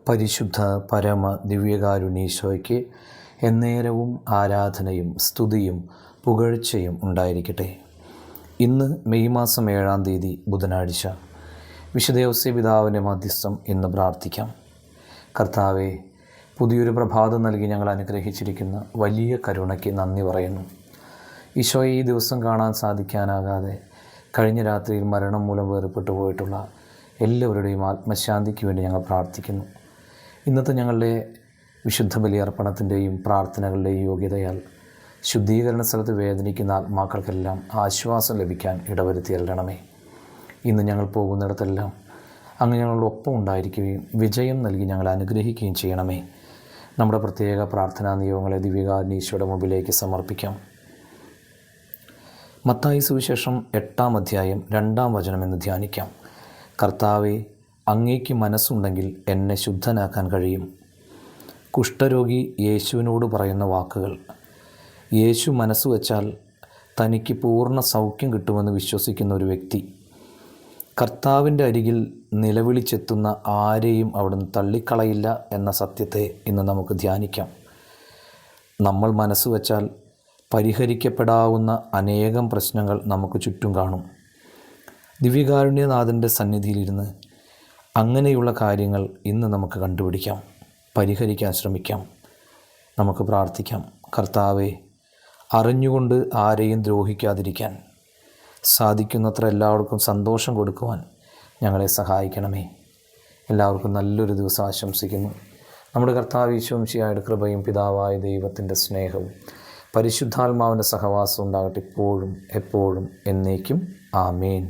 പരിശുദ്ധ പരമ ദിവ്യകാരുണ്യീശോയ്ക്ക് എന്നേരവും ആരാധനയും സ്തുതിയും പുകഴ്ചയും ഉണ്ടായിരിക്കട്ടെ. ഇന്ന് മെയ് മാസം 7-ാം തീയതി ബുധനാഴ്ച. വിശുദ്ധ ഔസേപിതാവിൻ്റെ മധ്യസ്ഥം ഇന്ന് പ്രാർത്ഥിക്കാം. കർത്താവെ, പുതിയൊരു പ്രഭാതം നൽകി ഞങ്ങൾ അനുഗ്രഹിച്ചിരിക്കുന്ന വലിയ കരുണയ്ക്ക് നന്ദി പറയുന്നു. ഈശോയെ ഈ ദിവസം കാണാൻ സാധിക്കാനാകാതെ കഴിഞ്ഞ രാത്രിയിൽ മരണം മൂലം വേർപെട്ടു പോയിട്ടുള്ള എല്ലാവരുടെയും ആത്മശാന്തിക്ക് വേണ്ടി ഞങ്ങൾ പ്രാർത്ഥിക്കുന്നു. ഇന്നത്തെ ഞങ്ങളുടെ വിശുദ്ധ ബലിയർപ്പണത്തിൻ്റെയും പ്രാർത്ഥനകളുടെയും യോഗ്യതയാൽ ശുദ്ധീകരണ സ്ഥലത്ത് വേദനിക്കുന്ന ആത്മാക്കൾക്കെല്ലാം ആശ്വാസം ലഭിക്കാൻ ഇടവരുത്തിയരണമേ. ഇന്ന് ഞങ്ങൾ പോകുന്നിടത്തെല്ലാം അങ്ങ് ഞങ്ങളുടെ ഒപ്പം ഉണ്ടായിരിക്കുകയും വിജയം നൽകി ഞങ്ങളെ അനുഗ്രഹിക്കുകയും ചെയ്യണമേ. നമ്മുടെ പ്രത്യേക പ്രാർത്ഥനാ നിയോഗങ്ങളെ ദിവ്യകാരുണ്യീശോയുടെ മുമ്പിലേക്ക് സമർപ്പിക്കാം. മത്തായി സുവിശേഷം 8-ാം അധ്യായം 2-ാം വചനം എന്ന് ധ്യാനിക്കാം. കർത്താവെ, അങ്ങേക്ക് മനസ്സുണ്ടെങ്കിൽ എന്നെ ശുദ്ധനാക്കാൻ കഴിയും. കുഷ്ഠരോഗി യേശുവിനോട് പറയുന്ന വാക്കുകൾ. യേശു മനസ്സ് വച്ചാൽ തനിക്ക് പൂർണ്ണ സൗഖ്യം കിട്ടുമെന്ന് വിശ്വസിക്കുന്ന ഒരു വ്യക്തി. കർത്താവിൻ്റെ അരികിൽ നിലവിളിച്ചെത്തുന്ന ആരെയും അവിടുന്ന് തള്ളിക്കളയില്ല എന്ന സത്യത്തെ ഇന്ന് നമുക്ക് ധ്യാനിക്കാം. നമ്മൾ മനസ്സ് വച്ചാൽ പരിഹരിക്കപ്പെടാവുന്ന അനേകം പ്രശ്നങ്ങൾ നമുക്ക് ചുറ്റും കാണും. ദിവ്യകാരുണ്യനാഥൻ്റെ സന്നിധിയിലിരുന്ന് അങ്ങനെയുള്ള കാര്യങ്ങൾ ഇന്ന് നമുക്ക് കണ്ടുപിടിക്കാം, പരിഹരിക്കാൻ ശ്രമിക്കാം. നമുക്ക് പ്രാർത്ഥിക്കാം. കർത്താവെ, അറിഞ്ഞുകൊണ്ട് ആരെയും ദ്രോഹിക്കാതിരിക്കാൻ സാധിക്കുന്നത്ര എല്ലാവർക്കും സന്തോഷം കൊടുക്കുവാൻ ഞങ്ങളെ സഹായിക്കണമേ. എല്ലാവർക്കും നല്ലൊരു ദിവസം ആശംസിക്കുന്നു. നമ്മുടെ കർത്താവ് ഈശോ മിശിഹായുടെ കൃപയും പിതാവായ ദൈവത്തിൻ്റെ സ്നേഹവും പരിശുദ്ധാത്മാവിൻ്റെ സഹവാസം ഉണ്ടാകട്ടെ ഇപ്പോഴും എപ്പോഴും എന്നേക്കും. ആമേൻ.